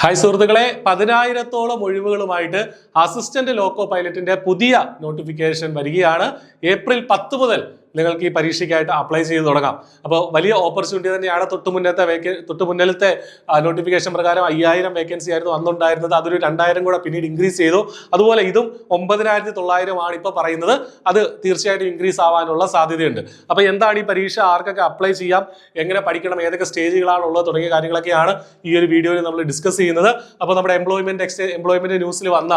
Hi സുഹൃത്തുക്കളെ, 10,000-ഓളം ഒഴിവുകളുമായിട്ട് assistant loco പൈലറ്റിന്റെ പുതിയ notification വരികയാണ്. ഏപ്രിൽ 10 മുതൽ നിങ്ങൾക്ക് ഈ പരീക്ഷയ്ക്കായിട്ട് അപ്ലൈ ചെയ്ത് തുടങ്ങാം. അപ്പോൾ വലിയ ഓപ്പർച്യൂണിറ്റി തന്നെയാണ്. തൊട്ട് മുന്നിലത്തെ നോട്ടിഫിക്കേഷൻ പ്രകാരം 5,000 വേക്കൻസി ആയിരുന്നു അന്നുണ്ടായിരുന്നത്. അതൊരു 2,000 കൂടെ പിന്നീട് ഇൻക്രീസ് ചെയ്തു. അതുപോലെ ഇതും 9,900 ആണ് ഇപ്പോൾ പറയുന്നത്. അത് തീർച്ചയായിട്ടും ഇൻക്രീസ് ആവാനുള്ള സാധ്യതയുണ്ട്. അപ്പോൾ എന്താണ് ഈ പരീക്ഷ, ആർക്കൊക്കെ അപ്ലൈ ചെയ്യാം, എങ്ങനെ പഠിക്കണം, ഏതൊക്കെ സ്റ്റേജുകളാണുള്ളത് തുടങ്ങിയ കാര്യങ്ങളൊക്കെയാണ് ഈ ഒരു വീഡിയോയിൽ നമ്മൾ ഡിസ്കസ് ചെയ്യുന്നത്. അപ്പോൾ നമ്മുടെ എംപ്ലോയ്മെന്റ് ന്യൂസിൽ വന്ന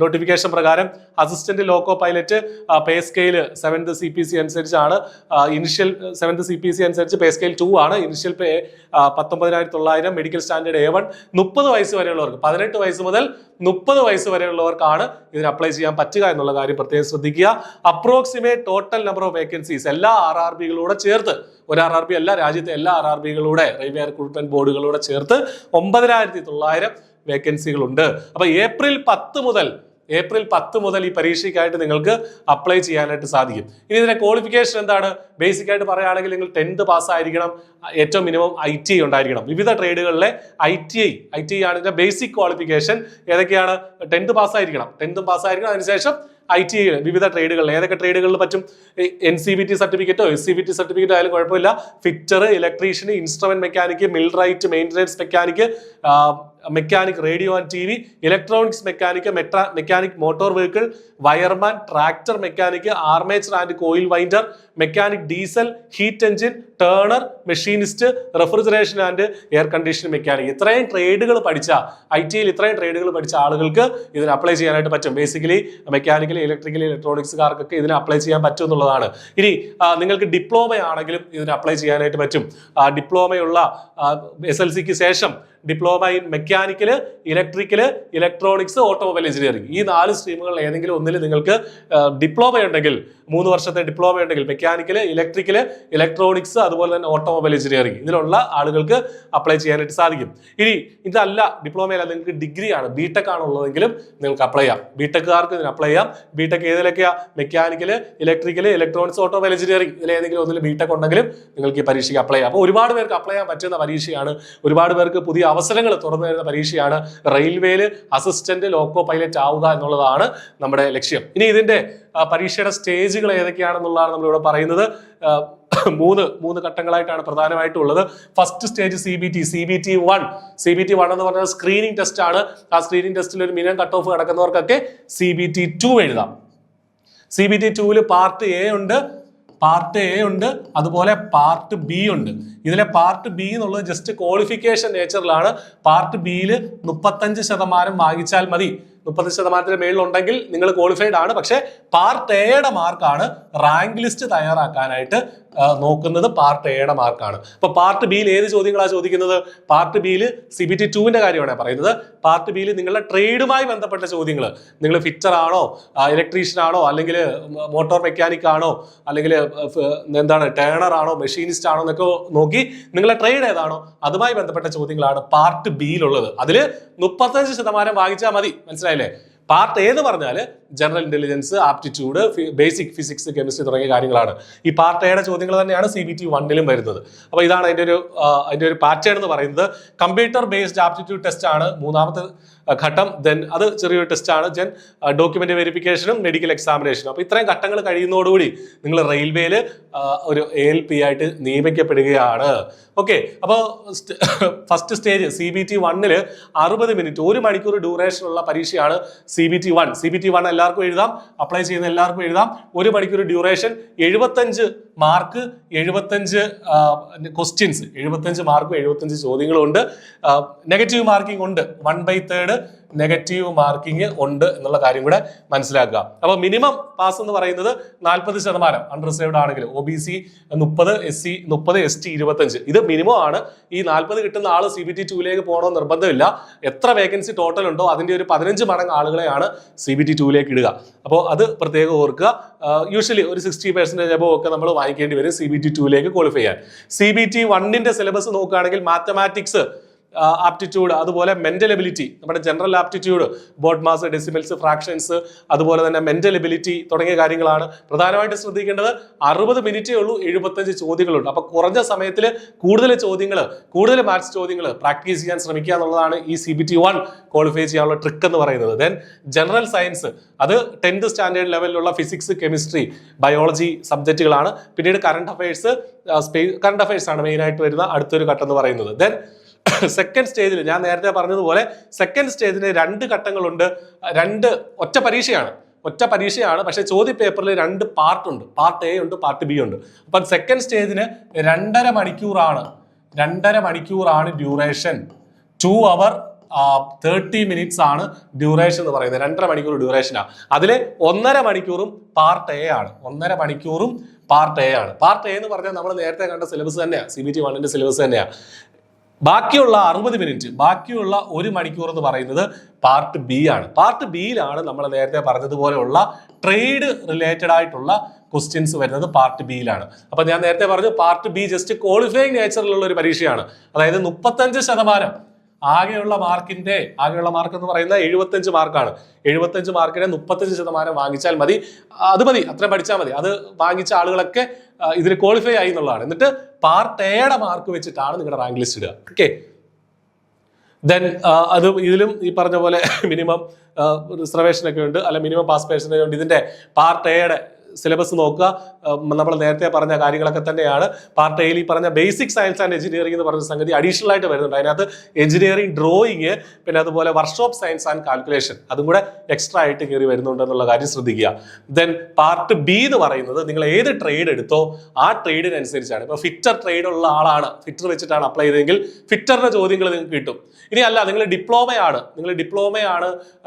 നോട്ടിഫിക്കേഷൻ പ്രകാരം assistant loco pilot pay scale 7th CPC അനുസരിച്ചാണ്. ഇനിഷ്യൽ 7th CPC അനുസരിച്ച് പേ സ്കെയിൽ 2 ആണ്. ഇനിഷ്യൽ പേ 19,900. Medical standard A1. 30 വയസ്സ് വരെയുള്ളവർക്ക്, 18 വയസ്സ് മുതൽ 30 വയസ്സ് വരെയുള്ളവർക്കാണ് ഇതിന് അപ്ലൈ ചെയ്യാൻ പറ്റുക എന്നുള്ള കാര്യം പ്രത്യേകം ശ്രദ്ധിക്കുക. Approximate total number of vacancies എല്ലാ RRBകളൂടെ ചേർത്ത്, ഒരു RRB അല്ല, രാജ്യത്തെ എല്ലാ RRBകളൂടെ, റെയിൽവേ റിക്രൂട്ട്മെന്റ് ബോർഡുകളൂടെ ചേർത്ത് 9,900 വേക്കൻസികളുണ്ട്. അപ്പൊ ഏപ്രിൽ 10 മുതൽ ഈ പരീക്ഷയ്ക്കായിട്ട് നിങ്ങൾക്ക് അപ്ലൈ ചെയ്യാനായിട്ട് സാധിക്കും. ഇനി ഇതിന്റെ ക്വാളിഫിക്കേഷൻ എന്താണ്? ബേസിക് ആയിട്ട് പറയുകയാണെങ്കിൽ നിങ്ങൾ 10th പാസ്സായിരിക്കണം, ഏറ്റവും മിനിമം ITI ഉണ്ടായിരിക്കണം. വിവിധ ട്രേഡുകളിലെ ITI ആണ് ഇതിന്റെ ബേസിക് ക്വാളിഫിക്കേഷൻ. ഏതൊക്കെയാണ്? 10th പാസ്സായിരിക്കണം, അതിനുശേഷം ITI വിവിധ ട്രേഡുകളിൽ, ഏതൊക്കെ ട്രേഡുകളിൽ പറ്റും? NCVT സർട്ടിഫിക്കറ്റോ SCVT സർട്ടിഫിക്കറ്റോ ആയാലും കുഴപ്പമില്ല. Fitter, electrician, instrument mechanic, millwright, maintenance mechanic, mechanic radio and TV, electronics mechanic motor vehicle, wireman, tractor mechanic, armature and coil winder, mechanic diesel, heat engine, turner, machinist, refrigeration and air condition mechanic. ഇത്രയും ട്രേഡുകൾ പഠിച്ച, ITIയിൽ ഇത്രയും ട്രേഡുകൾ പഠിച്ച ആളുകൾക്ക് ഇതിന് apply ചെയ്യാനായിട്ട് പറ്റും. Basically mechanically, electrically, ഇലക്ട്രോണിക്സുകാർക്കൊക്കെ ഇതിന് apply ചെയ്യാൻ പറ്റും എന്നുള്ളതാണ്. ഇനി നിങ്ങൾക്ക് ഡിപ്ലോമ ആണെങ്കിലും ഇതിന് അപ്ലൈ ചെയ്യാനായിട്ട് പറ്റും. ഡിപ്ലോമയുള്ള SLCക്ക് ശേഷം diploma in mechanical, electrical, electronics, automobile engineering, ഈ 4 സ്ട്രീമുകളിൽ ഏതെങ്കിലും ഒന്നിൽ നിങ്ങൾക്ക് ഡിപ്ലോമ ഉണ്ടെങ്കിൽ, 3 വർഷത്തെ ഡിപ്ലോമ ഉണ്ടെങ്കിൽ, മെക്കാനിക്കല്, ഇലക്ട്രിക്കല്, ഇലക്ട്രോണിക്സ്, അതുപോലെ തന്നെ ഓട്ടോമൊബൈൽ എഞ്ചിനീയറിംഗ്, ഇതിലുള്ള ആളുകൾക്ക് അപ്ലൈ ചെയ്യാനായിട്ട് സാധിക്കും. ഇനി ഇതല്ല, ഡിപ്ലോമയല്ല, നിങ്ങൾക്ക് ഡിഗ്രി ആണ്, BTech ആണ് ഉള്ളതെങ്കിലും നിങ്ങൾക്ക് അപ്ലൈ ചെയ്യാം. BTechകാർക്ക് ഇതിന് അപ്ലൈ ചെയ്യാം. BTech ഏതിലൊക്കെയാ? Mechanical, electrical, electronics, automobile engineering, ഇതിൽ ഏതെങ്കിലും ഒന്നിൽ BTech ഉണ്ടെങ്കിലും നിങ്ങൾക്ക് ഈ പരീക്ഷയ്ക്ക് അപ്ലൈ ചെയ്യാം. അപ്പോൾ ഒരുപാട് പേർക്ക് അപ്ലൈ ചെയ്യാൻ പറ്റുന്ന പരീക്ഷയാണ്. ഒരുപാട് പേർക്ക് പുതിയ അവസരങ്ങൾ തുറന്നു വരുന്ന പരീക്ഷയാണ്. റെയിൽവേയില് അസിസ്റ്റന്റ് ലോക്കോ പൈലറ്റ് ആവുക എന്നുള്ളതാണ് നമ്മുടെ ലക്ഷ്യം. ഇനി ഇതിന്റെ പരീക്ഷയുടെ സ്റ്റേജുകൾ ഏതൊക്കെയാണെന്നുള്ളതാണ് നമ്മളിവിടെ പറയുന്നത്. മൂന്ന് ഘട്ടങ്ങളായിട്ടാണ് പ്രധാനമായിട്ടുള്ളത്. ഫസ്റ്റ് സ്റ്റേജ് CBT 1 എന്ന് പറഞ്ഞാൽ സ്ക്രീനിങ് ടെസ്റ്റ് ആണ്. ആ സ്ക്രീനിങ് ടെസ്റ്റിൽ ഒരു മിനിമം കട്ട് ഓഫ് കിടക്കുന്നവർക്കൊക്കെ CBT 2 എഴുതാം. CBT 2 പാർട്ട് A ഉണ്ട്, അതുപോലെ പാർട്ട് B ഉണ്ട്. ഇതിലെ പാർട്ട് B എന്നുള്ളത് ജസ്റ്റ് ക്വാളിഫിക്കേഷൻ നേച്ചറിലാണ്. പാർട്ട് Bയിൽ 35% വാങ്ങിച്ചാൽ മതി. 30% മേളിലുണ്ടെങ്കിൽ നിങ്ങൾ ക്വാളിഫൈഡ് ആണ്. പക്ഷെ പാർട്ട് Aയുടെ മാർക്കാണ് റാങ്ക് ലിസ്റ്റ് തയ്യാറാക്കാനായിട്ട് നോക്കുന്നത്. പാർട്ട് Aയുടെ മാർക്കാണ്. അപ്പൊ പാർട്ട് Bയിൽ ഏത് ചോദ്യങ്ങളാണ് ചോദിക്കുന്നത്? പാർട്ട് Bയിൽ CBT 2ന്റെ കാര്യമാണ് പറയുന്നത്. പാർട്ട് Bയിൽ നിങ്ങളുടെ ട്രേഡുമായി ബന്ധപ്പെട്ട ചോദ്യങ്ങൾ, നിങ്ങൾ ഫിറ്റർ ആണോ, ഇലക്ട്രീഷ്യൻ ആണോ, അല്ലെങ്കിൽ മോട്ടോർ മെക്കാനിക് ആണോ, അല്ലെങ്കിൽ എന്താണ് ടേണർ ആണോ, മെഷീനിസ്റ്റ് ആണോ എന്നൊക്കെ നോക്കി നിങ്ങളുടെ ട്രേഡ് ഏതാണോ അതുമായി ബന്ധപ്പെട്ട ചോദ്യങ്ങളാണ് പാർട്ട് Bയിലുള്ളത്. അതിൽ 35% വാങ്ങിച്ചാൽ മതി. മനസ്സിലായില്ലേ? പാർട്ട് A എന്ന് പറഞ്ഞാൽ general intelligence, aptitude, basic physics, chemistry തുടങ്ങിയ കാര്യങ്ങളാണ്. ഈ പാർട്ട് Aയുടെ ചോദ്യങ്ങൾ തന്നെയാണ് CBT 1ലും വരുന്നത്. അപ്പോൾ ഇതാണ് അതിന്റെ ഒരു പാറ്റേൺ എന്ന് പറയുന്നത്. കമ്പ്യൂട്ടർ ബേസ്ഡ് ആപ്റ്റിറ്റ്യൂഡ് ടെസ്റ്റ് ആണ് മൂന്നാമത്തെ ഘട്ടം. ദെൻ അത് ചെറിയൊരു ടെസ്റ്റ് ആണ്. ദെൻ ഡോക്യുമെന്റ് വെരിഫിക്കേഷനും മെഡിക്കൽ എക്സാമിനേഷനും. അപ്പോൾ ഇത്രയും ഘട്ടങ്ങൾ കഴിയുന്നതോടുകൂടി നിങ്ങൾ റെയിൽവേയിൽ ഒരു ALP ആയിട്ട് നിയമിക്കപ്പെടുകയാണ്. ഓക്കെ, അപ്പോൾ ഫസ്റ്റ് സ്റ്റേജ് CBT 1ല് 60 മിനിറ്റ്, 1 മണിക്കൂർ ഡ്യൂറേഷൻ ഉള്ള പരീക്ഷയാണ് CBT 1 എല്ലാവർക്കും എഴുതാം, അപ്ലൈ ചെയ്യുന്ന എല്ലാവർക്കും എഴുതാം. 1 മണിക്കൂർ ഡ്യൂറേഷൻ, 75 മാർക്ക്, 75 ക്വസ്റ്റ്യൻസ്, 75 മാർക്കും 75 ചോദ്യങ്ങളും ഉണ്ട്. നെഗറ്റീവ് മാർക്കിംഗ് ഉണ്ട്, 1/3 നെഗറ്റീവ് മാർക്കിംഗ് ഉണ്ട് എന്നുള്ള കാര്യം കൂടെ മനസ്സിലാക്കുക. അപ്പൊ മിനിമം പാസ് എന്ന് പറയുന്നത് 40%, അൺറിസർവ്ഡ് ആണെങ്കിൽ. OBC 30, SC 30, ST 25. ഇത് മിനിമം ആണ്. ഈ 40 കിട്ടുന്ന ആള് CBT 2ലേക്ക് പോകണമെന്ന് നിർബന്ധമില്ല. എത്ര വേക്കൻസി ടോട്ടൽ ഉണ്ടോ അതിന്റെ ഒരു 15 മടങ്ങ് ആളുകളെയാണ് CBT 2ലേക്ക് ഇടുക. അപ്പോൾ അത് പ്രത്യേകം ഓർക്കുക. യൂഷ്വലി ഒരു 60% എബോവ് ഒക്കെ നമ്മൾ വാങ്ങിക്കേണ്ടി വരും CBT 2ലേക്ക് ക്വാളിഫൈ ചെയ്യാൻ. CBT 1ന്റെ സിലബസ് നോക്കുകയാണെങ്കിൽ മാത്തമാറ്റിക്സ് ആപ്റ്റിറ്റ്യൂഡ്, അതുപോലെ മെന്റൽ എബിലിറ്റി, നമ്മുടെ general aptitude, board mass, decimals, fractions, അതുപോലെ തന്നെ മെന്റൽ എബിലിറ്റി തുടങ്ങിയ കാര്യങ്ങളാണ് പ്രധാനമായിട്ട് ശ്രദ്ധിക്കേണ്ടത്. 60 മിനിറ്റേ ഉള്ളൂ, 75 ചോദ്യങ്ങളുണ്ട്. അപ്പൊ കുറഞ്ഞ സമയത്തിൽ കൂടുതൽ മാത്സ് ചോദ്യങ്ങൾ പ്രാക്ടീസ് ചെയ്യാൻ ശ്രമിക്കുക എന്നുള്ളതാണ് ഈ CBT 1 ക്വാളിഫൈ ചെയ്യാനുള്ള ട്രിക്ക് എന്ന് പറയുന്നത്. ദെൻ ജനറൽ സയൻസ്, അത് 10th സ്റ്റാൻഡേർഡ് ലെവലിലുള്ള ഫിസിക്സ്, കെമിസ്ട്രി, ബയോളജി സബ്ജക്റ്റുകളാണ്. പിന്നീട് കറണ്ട് അഫയേഴ്സ് ആണ് മെയിൻ ആയിട്ട് വരുന്ന അടുത്തൊരു ഘട്ടം എന്ന് പറയുന്നത്. ദെൻ സെക്കൻഡ് സ്റ്റേജിൽ ഞാൻ നേരത്തെ പറഞ്ഞതുപോലെ സെക്കൻഡ് സ്റ്റേജിന് 2 ഘട്ടങ്ങളുണ്ട്. ഒറ്റ പരീക്ഷയാണ്, പക്ഷെ ചോദ്യ പേപ്പറിൽ 2 പാർട്ട് ഉണ്ട്. പാർട്ട് A ഉണ്ട്, പാർട്ട് B ഉണ്ട്. അപ്പൊ സെക്കൻഡ് സ്റ്റേജിന് 2.5 മണിക്കൂറാണ് ഡ്യൂറേഷൻ. 2 hour 30 minutes ആണ് ഡ്യൂറേഷൻ എന്ന് പറയുന്നത്. 2.5 മണിക്കൂർ ഡ്യൂറേഷനാണ്. അതിലെ 1.5 മണിക്കൂറും പാർട്ട് A ആണ്. പാർട്ട് A എന്ന് പറഞ്ഞാൽ നമ്മൾ നേരത്തെ കണ്ട സിലബസ് തന്നെയാണ്, CBT 1ന്റെ സിലബസ് തന്നെയാണ്. ബാക്കിയുള്ള 60 മിനിറ്റ്, ബാക്കിയുള്ള 1 മണിക്കൂർ എന്ന് പറയുന്നത് പാർട്ട് B ആണ്. പാർട്ട് Bയിലാണ് നമ്മൾ നേരത്തെ പറഞ്ഞതുപോലെയുള്ള ട്രേഡ് റിലേറ്റഡ് ആയിട്ടുള്ള ക്വസ്റ്റ്യൻസ് വരുന്നത് പാർട്ട് Bയിലാണ്. അപ്പൊ ഞാൻ നേരത്തെ പറഞ്ഞു പാർട്ട് B ജസ്റ്റ് ക്വാളിഫയിങ് നേച്ചറിലുള്ള ഒരു പരീക്ഷയാണ്. അതായത് 35% ആകെയുള്ള മാർക്ക് എന്ന് പറയുന്നത് 75 മാർക്കാണ്. 75 മാർക്കിനെ 35% വാങ്ങിച്ചാൽ മതി. അത്രയും പഠിച്ചാൽ മതി. അത് വാങ്ങിച്ച ആളുകളൊക്കെ ഇതിൽ ക്വാളിഫൈ ആയി എന്നുള്ളതാണ്. എന്നിട്ട് പാർട്ട് Aയുടെ മാർക്ക് വെച്ചിട്ടാണ് നിങ്ങളുടെ റാങ്ക് ലിസ്റ്റ് ഇടുക. ഓക്കെ, ദെൻ അത് ഇതിലും ഈ പറഞ്ഞ പോലെ മിനിമം റിസർവേഷൻ ഒക്കെ ഉണ്ട്, അല്ല മിനിമം പാസ് പെർസെന്റേജ് ഉണ്ട്. ഇതിന്റെ പാർട്ട് Aയുടെ സിലബസ് നോക്കുക. നമ്മൾ നേരത്തെ പറഞ്ഞ കാര്യങ്ങളൊക്കെ തന്നെയാണ്. പാർട്ട് എയിൽ ഈ പറഞ്ഞ ബേസിക് സയൻസ് ആൻഡ് എഞ്ചിനീയറിംഗ് എന്ന് പറഞ്ഞ സംഗതി അഡീഷണൽ ആയിട്ട് വരുന്നുണ്ട്. അതിനകത്ത് എഞ്ചിനീയറിംഗ്, ഡ്രോയിങ്, പിന്നെ അതുപോലെ വർക്ക്ഷോപ്പ് സയൻസ് ആൻഡ് കാൽക്കുലേഷൻ അതും കൂടെ എക്സ്ട്രാ ആയിട്ട് കയറി വരുന്നുണ്ട് എന്നുള്ള കാര്യം ശ്രദ്ധിക്കുക. ദെൻ പാർട്ട് B എന്ന് പറയുന്നത് നിങ്ങൾ ഏത് ട്രേഡ് എടുത്തോ ആ ട്രേഡിനനുസരിച്ചാണ്. ഇപ്പൊ ഫിറ്റർ ട്രേഡ് ഉള്ള ആളാണ്, ഫിറ്റർ വെച്ചിട്ടാണ് അപ്ലൈ ചെയ്തതെങ്കിൽ ഫിറ്ററിന്റെ ചോദ്യങ്ങൾ നിങ്ങൾക്ക് കിട്ടും. ഇനി അല്ല, നിങ്ങൾ ഡിപ്ലോമയാണ്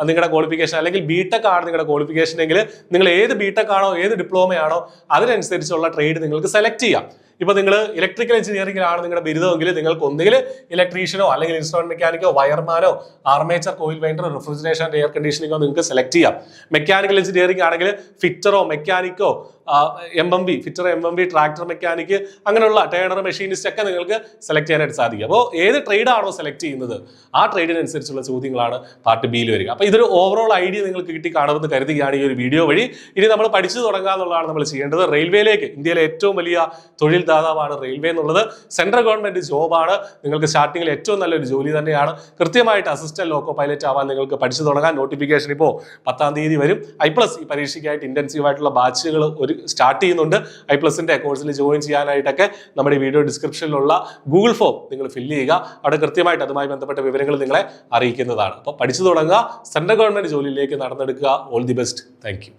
നിങ്ങളുടെ ക്വാളിഫിക്കേഷൻ, അല്ലെങ്കിൽ ബിടെക് ആണ് നിങ്ങളുടെ ക്വാളിഫിക്കേഷൻ എങ്കിൽ നിങ്ങൾ ഏത് ബിടെക് ആണോ ഏത് ഡിപ്ലോമയാണോ അതിനനുസരിച്ചുള്ള ട്രേഡ് നിങ്ങൾക്ക് സെലക്ട് ചെയ്യാം. ഇപ്പൊ നിങ്ങൾ ഇലക്ട്രിക്കൽ എഞ്ചിനീയറിംഗിലാണ് നിങ്ങളുടെ ബിരുദമെങ്കിൽ നിങ്ങൾക്ക് ഒന്നുകിൽ ഇലക്ട്രീഷ്യനോ അല്ലെങ്കിൽ ഇൻസ്ട്രുമെന്റ് മെക്കാനിക്കോ വയർമാനോ ആർമേച്ചർ കോയിൽ വൈൻഡറോ റെഫ്രിജറേഷൻ ആൻഡ് എയർ കണ്ടീഷനിങ്ങോ നിങ്ങൾക്ക് സെലക്ട് ചെയ്യാം. മെക്കാനിക്കൽ എഞ്ചിനീയറിംഗ് ആണെങ്കിൽ ഫിറ്ററോ മെക്കാനിക്കോ ഫിറ്റർ MMB ട്രാക്ടർ മെക്കാനിക്ക് അങ്ങനെയുള്ള ടേണർ മെഷീനിസ്റ്റ് ഒക്കെ നിങ്ങൾക്ക് സെലക്ട് ചെയ്യാനായിട്ട് സാധിക്കും. അപ്പോൾ ഏത് ട്രേഡ് ആണോ സെലക്ട് ചെയ്യുന്നത് ആ ട്രേഡിനനുസരിച്ചുള്ള ചോദ്യങ്ങളാണ് പാർട്ട് Bയിൽ വരിക. അപ്പോൾ ഇതൊരു ഓവറോൾ ഐഡിയ നിങ്ങൾക്ക് കിട്ടി കാണുമെന്ന് കരുതുകയാണ് ഈ ഒരു വീഡിയോ വഴി. ഇനി നമ്മൾ പഠിച്ചു തുടങ്ങുക എന്നുള്ളതാണ് നമ്മൾ ചെയ്യേണ്ടത്. റെയിൽവേയിലേക്ക്, ഇന്ത്യയിലെ ഏറ്റവും വലിയ തൊഴിൽ ദാതാവാണ് റെയിൽവേ എന്നുള്ളത്. സെൻട്രൽ ഗവൺമെന്റ് ജോബാണ്. നിങ്ങൾക്ക് സ്റ്റാർട്ടിങ്ങിൽ ഏറ്റവും നല്ലൊരു ജോലി തന്നെയാണ്. കൃത്യമായിട്ട് അസിസ്റ്റന്റ് ലോക്കോ പൈലറ്റ് ആവാൻ നിങ്ങൾക്ക് പഠിച്ചു തുടങ്ങാൻ. നോട്ടിഫിക്കേഷൻ ഇപ്പോൾ 10-ാം തീയതി വരും. I+ ഈ പരീക്ഷയ്ക്കായിട്ട് ഇന്റൻസീവ് ആയിട്ടുള്ള ബാച്ചുകൾ സ്റ്റാർട്ട് ചെയ്യുന്നുണ്ട്. I+ന്റെ കോഴ്സിൽ ജോയിൻ ചെയ്യാനായിട്ടൊക്കെ നമ്മുടെ വീഡിയോ ഡിസ്ക്രിപ്ഷനിലുള്ള ഗൂഗിൾ ഫോം നിങ്ങൾ ഫില്ല് ചെയ്യുക. അവിടെ കൃത്യമായിട്ട് അതുമായി ബന്ധപ്പെട്ട വിവരങ്ങൾ നിങ്ങളെ അറിയിക്കുന്നതാണ്. അപ്പോൾ പഠിച്ചു തുടങ്ങുക, സെൻട്രൽ ഗവൺമെന്റ് ജോലിയിലേക്ക് നടന്നെടുക്കുക. All the best. Thank U.